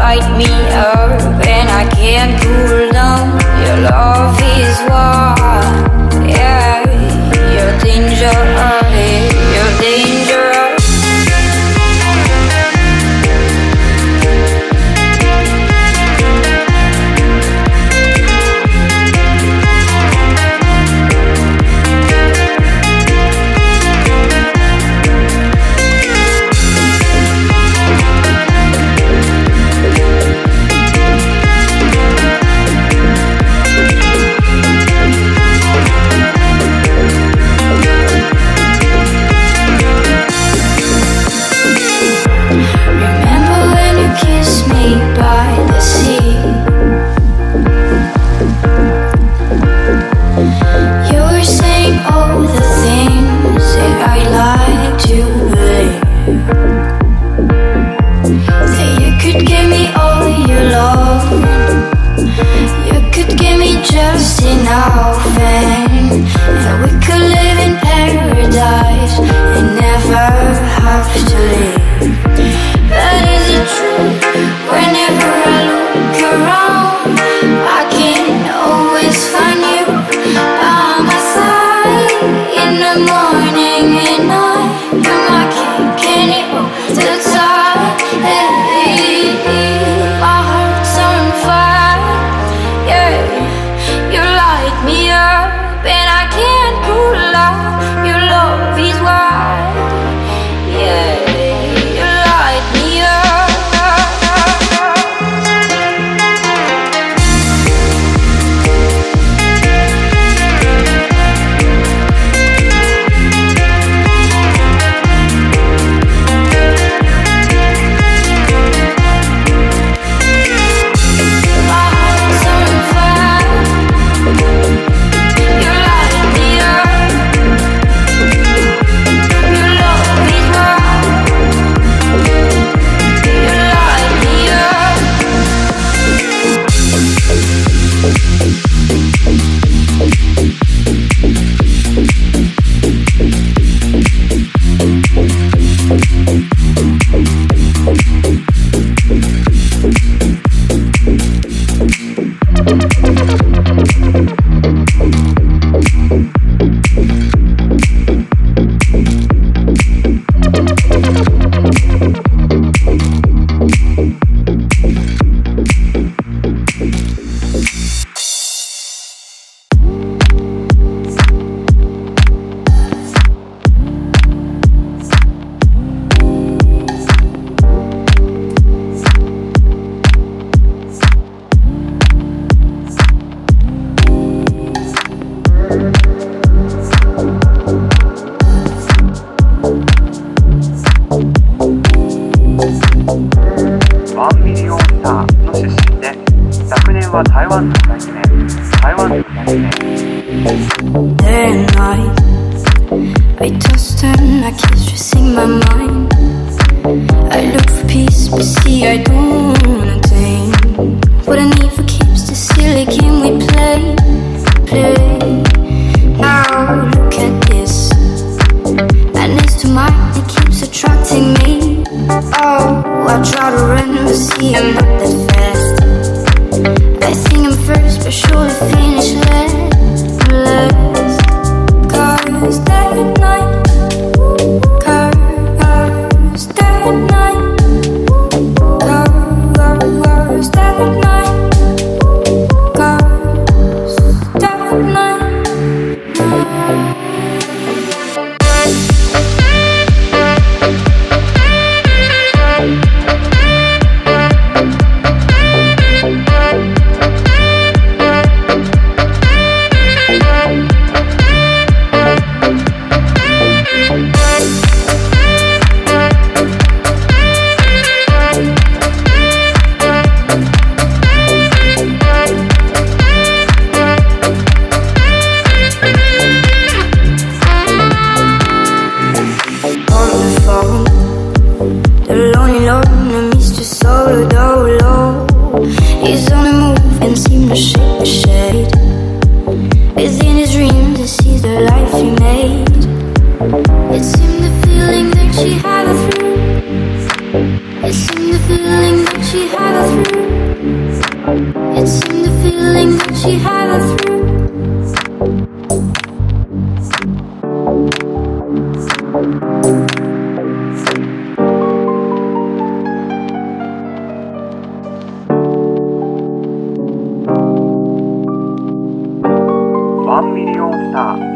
light me up and I can't cool down. Your love is war. Yeah, you're dangerous. You're dangerous. Just enough, and we could live in paradise and never have to leave. But is it true? Whenever I look around, I can always find you by my side in the morning and night. You're my king, can you hold the tide? Hey, my heart's on fire, yeah. You light me up and I can't cool out. Your love is wild. Yeah, you light me up.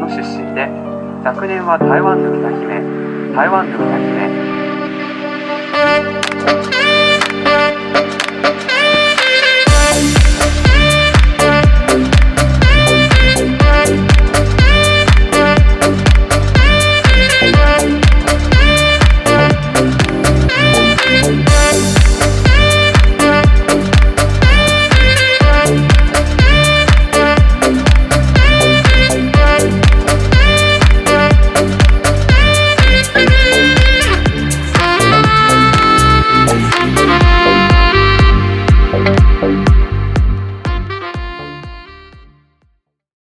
の出身で、昨年は台湾の歌姫、台湾の歌姫